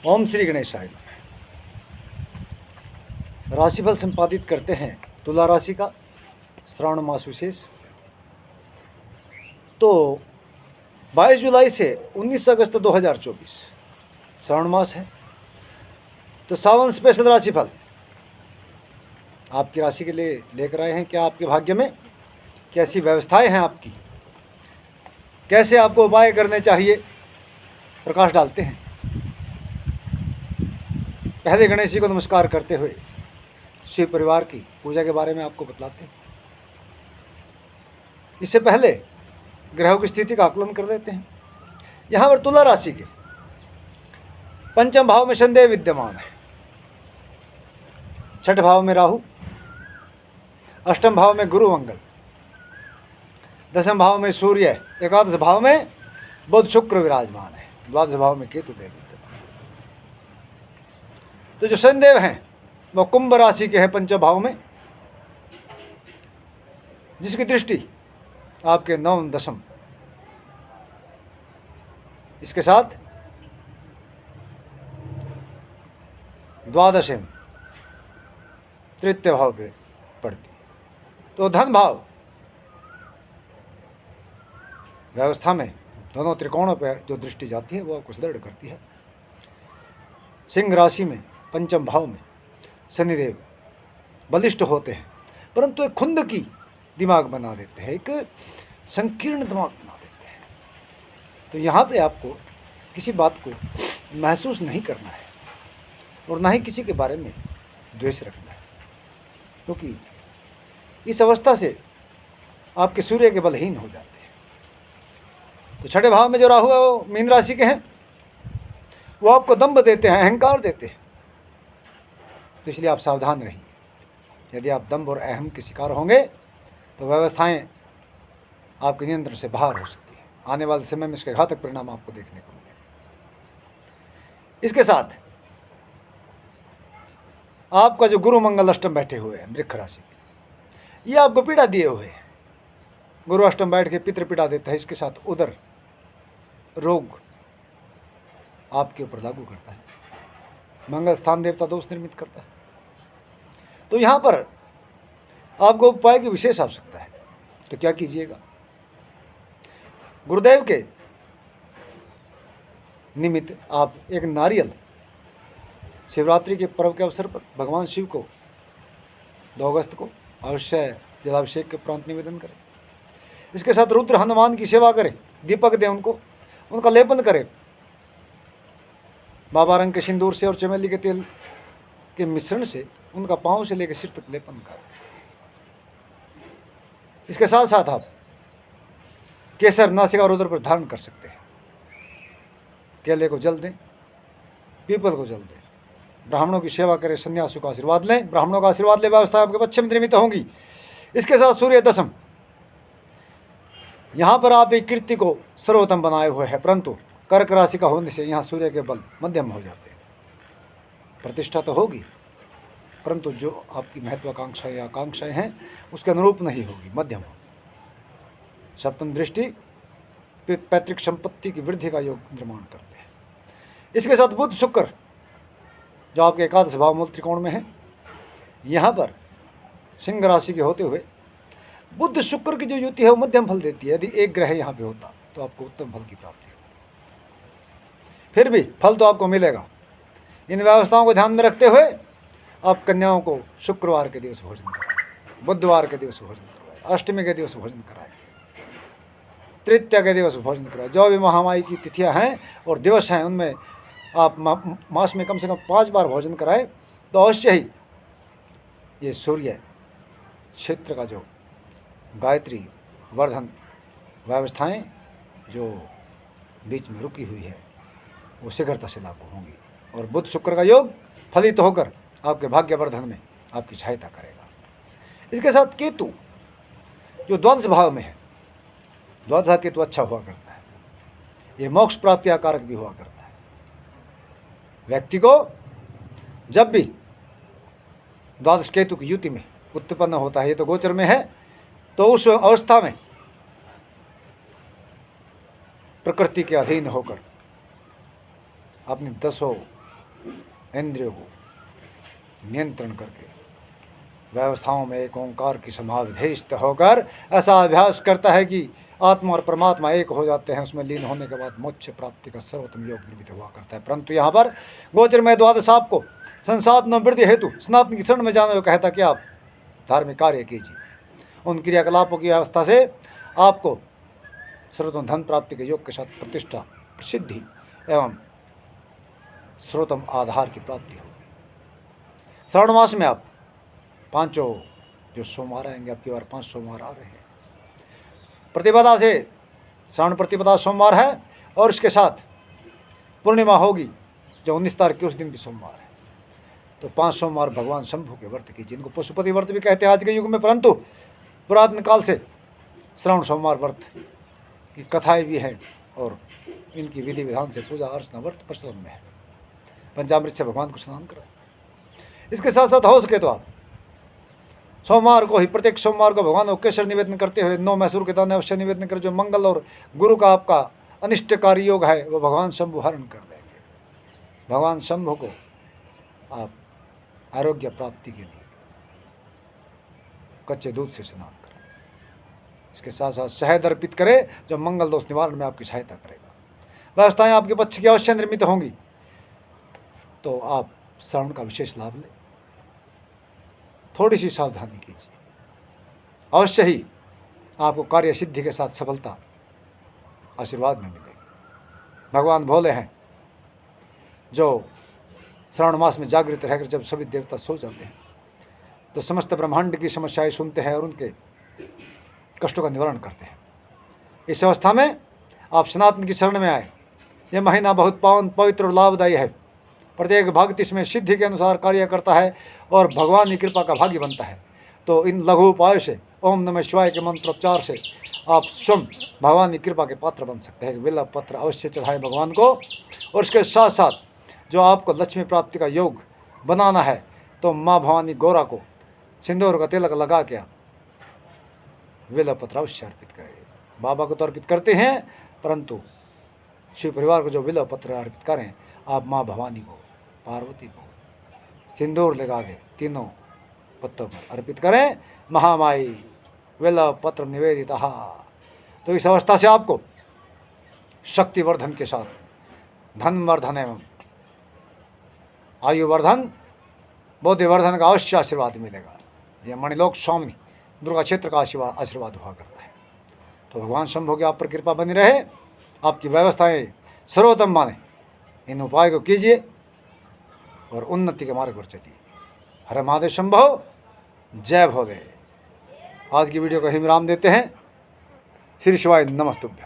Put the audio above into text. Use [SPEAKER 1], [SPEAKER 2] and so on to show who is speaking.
[SPEAKER 1] ओम श्री गणेशाय नमः। राशिफल संपादित करते हैं तुला राशि का श्रावण मास विशेष। तो 22 जुलाई से 19 अगस्त 2024 श्रावण मास है। तो सावन स्पेशल राशिफल आपकी राशि के लिए लेकर आए हैं। क्या आपके भाग्य में कैसी व्यवस्थाएं हैं आपकी, कैसे आपको उपाय करने चाहिए, प्रकाश डालते हैं। पहले गणेश जी को नमस्कार करते हुए शिव परिवार की पूजा के बारे में आपको बतलाते हैं। इससे पहले ग्रहों की स्थिति का आकलन कर लेते हैं। यहाँ पर तुला राशि के पंचम भाव में शनिदेव विद्यमान है, छठ भाव में राहु, अष्टम भाव में गुरु मंगल, दसम भाव में सूर्य, एकादश भाव में बुध शुक्र विराजमान है, द्वादश भाव में केतु देव विद्यमान। तो जो शनिदेव हैं वह कुंभ राशि के हैं पंचम भाव में, जिसकी दृष्टि आपके नवम दशम, इसके साथ द्वादशम तृतीय भाव पे पड़ती है। तो धन भाव व्यवस्था में दोनों त्रिकोणों पे जो दृष्टि जाती है वो आपको सुदृढ़ करती है। सिंह राशि में पंचम भाव में शनिदेव बलिष्ठ होते हैं, परंतु एक खुंद की दिमाग बना देते हैं, एक संकीर्ण दिमाग बना देते हैं। तो यहाँ पे आपको किसी बात को महसूस नहीं करना है और ना ही किसी के बारे में द्वेष रखना है, क्योंकि इस अवस्था से आपके सूर्य के बलहीन हो जाते हैं। तो छठे भाव में जो राहु है वो मीन राशि के हैं, वो आपको दंभ देते हैं, अहंकार देते हैं। तो इसलिए आप सावधान रहिए। यदि आप दंभ और अहम के शिकार होंगे तो व्यवस्थाएं आपके नियंत्रण से बाहर हो सकती हैं। आने वाले समय में इसके घातक परिणाम आपको देखने को मिलेंगे। इसके साथ आपका जो गुरु मंगल अष्टम बैठे हुए हैं वृक्ष राशि के, ये आपको पीड़ा दिए हुए हैं। गुरु अष्टम बैठ के पितृ पीड़ा देता है, इसके साथ उदर रोग आपके ऊपर लागू करता है। मंगल स्थान देवता दोष निर्मित करता है। तो यहाँ पर आपको उपाय की विशेष आवश्यकता है। तो क्या कीजिएगा, गुरुदेव के निमित्त आप एक नारियल शिवरात्रि के पर्व के अवसर पर भगवान शिव को 2 अगस्त को अवश्य जलाभिषेक के उपरांत निवेदन करें। इसके साथ रुद्र हनुमान की सेवा करें, दीपक दें उनको, उनका लेपन करें बाबा रंग के सिंदूर से और चमेली के तेल के मिश्रण से उनका पांव से लेकर सिर तक लेपन करें। इसके साथ साथ आप केसर नासिका और उदर पर धारण कर सकते हैं। केले को जल दें, पीपल को जल दें, ब्राह्मणों की सेवा करें, सन्यासियों का आशीर्वाद लें, ब्राह्मणों का आशीर्वाद ले, व्यवस्था आपके पश्चिम निर्मित होंगी। इसके साथ सूर्य दशम, यहाँ पर आप एक कीर्ति को सर्वोत्तम बनाए हुए हैं, परंतु कर्क राशि का होने से यहाँ सूर्य के बल मध्यम हो जाते हैं। प्रतिष्ठा तो होगी, परंतु जो आपकी महत्वाकांक्षाएं या आकांक्षाएं हैं उसके अनुरूप नहीं होगी, मध्यम होगी। सप्तम दृष्टि पैतृक संपत्ति की वृद्धि का योग निर्माण करते हैं। इसके साथ बुध शुक्र जो आपके एकादश भाव मूल त्रिकोण में है, यहाँ पर सिंह राशि के होते हुए बुध शुक्र की जो युति है वो मध्यम फल देती है। यदि एक ग्रह यहाँ पे होता तो आपको उत्तम फल की प्राप्ति होती। फिर भी फल तो आपको मिलेगा। इन व्यवस्थाओं को ध्यान में रखते हुए आप कन्याओं को शुक्रवार के दिवस भोजन कराएं, बुधवार के दिवस भोजन करवाएं, अष्टमी के दिवस भोजन कराएं, तृतीया के दिवस भोजन कराएं। जो भी महामाई की तिथियां हैं और दिवस हैं उनमें आप मास में कम से कम 5 बार भोजन कराएं। तो अवश्य ही ये सूर्य क्षेत्र का जो गायत्री वर्धन व्यवस्थाएं जो बीच में रुकी हुई है वो शीघ्रता से लागू होंगी और बुध शुक्र का योग फलित होकर आपके भाग्यवर्धन में आपकी सहायता करेगा। इसके साथ केतु जो द्वादश भाव में है, द्वादश केतु अच्छा हुआ करता है, ये मोक्ष प्राप्ति का कारक भी हुआ करता है। व्यक्ति को जब भी द्वादश केतु की युति में उत्पन्न होता है, ये तो गोचर में है, तो उस अवस्था में प्रकृति के अधीन होकर अपनी 10 इंद्रियों को नियंत्रण करके व्यवस्थाओं में एक ओंकार की समाविधेष्ट होकर ऐसा अभ्यास करता है कि आत्मा और परमात्मा एक हो जाते हैं। उसमें लीन होने के बाद मोक्ष प्राप्ति का सर्वोत्तम योग निर्मित हुआ करता है। परंतु यहाँ पर गोचर में द्वादश आपको संसाधन वृद्धि हेतु सनातन की शरण में जाने को कहता कि आप धार्मिक कार्य कीजिए। उन क्रियाकलापों की व्यवस्था से आपको सर्वोत्तम धन प्राप्ति के योग के साथ प्रतिष्ठा, प्रसिद्धि एवं सर्वोत्तम आधार की प्राप्ति होगी। श्रावण मास में आप पांचों जो सोमवार आएंगे, आपकी बार 5 सोमवार आ रहे हैं। प्रतिपदा से श्रावण प्रतिपदा सोमवार है और इसके साथ पूर्णिमा होगी जो 19 तारीख के उस दिन भी सोमवार है। तो 5 सोमवार भगवान शंभु के व्रत कीजिए। इनको पशुपति व्रत भी कहते हैं आज के युग में, परंतु पुरातन काल से श्रावण सोमवार व्रत की कथाएं भी हैं और इनकी विधि विधान से पूजा अर्चना व्रत प्रचलन में है। पंचामृत से भगवान को स्नान कराएं। इसके साथ साथ हो सके तो आप सोमवार को ही, प्रत्येक सोमवार को भगवान को केसर निवेदन करते हुए 9 मैसूर के दाने अवश्य निवेदन करें। जो मंगल और गुरु का आपका अनिष्टकारी योग है वो भगवान शंभु हरण कर देंगे। भगवान शंभु को आप आरोग्य प्राप्ति के लिए कच्चे दूध से स्नान करें। इसके साथ साथ शहद अर्पित करें जो मंगल दोष निवारण में आपकी सहायता करेगा। व्यवस्थाएं आपके पक्ष की अवश्य निर्मित होंगी। तो आप श्रावण का विशेष लाभ लें। थोड़ी सी सावधानी कीजिए, अवश्य ही आपको कार्य सिद्धि के साथ सफलता आशीर्वाद में मिलेगी। भगवान भोले हैं जो श्रावण मास में जागृत रहकर जब सभी देवता सो जाते हैं तो समस्त ब्रह्मांड की समस्याएं सुनते हैं और उनके कष्टों का निवारण करते हैं। इस अवस्था में आप सनातन की शरण में आए। यह महीना बहुत पावन, पवित्र और लाभदायी है। प्रत्येक भक्त इसमें सिद्धि के अनुसार कार्य करता है और भगवान की कृपा का भागी बनता है। तो इन लघु उपायों से, ओम नमः शिवाय के मंत्रोच्चार से आप स्वयं भगवान की कृपा के पात्र बन सकते हैं। बिल्व पत्र अवश्य चढ़ाएं भगवान को। और इसके साथ साथ जो आपको लक्ष्मी प्राप्ति का योग बनाना है तो माँ भवानी गौरा को सिंदूर का तिलक लगा के बिल्व पत्र अवश्य अर्पित करें। बाबा को तो अर्पित करते हैं, परंतु शिव परिवार को जो बिल्व पत्र अर्पित करें, आप माँ भवानी को, पार्वती को सिंदूर लगा के तीनों पत्तों पर अर्पित करें। महामाई बिल्व पत्र निवेदिता। तो इस अवस्था से आपको शक्तिवर्धन के साथ धनवर्धन एवं आयुवर्धन, बुद्धिवर्धन का अवश्य आशीर्वाद मिलेगा। यह मणिलोक स्वामी दुर्गा क्षेत्र का आशीर्वाद हुआ करता है। तो भगवान शंभु की आप पर कृपा बनी रहे, आपकी व्यवस्थाएं सर्वोत्तम माने। इन उपाय को कीजिए और उन्नति के मार्ग पर चलिए। हर महादेव शंभो, जय भोले। आज की वीडियो को हिम राम देते हैं। श्री शिवाय नमस्तुभ्यं।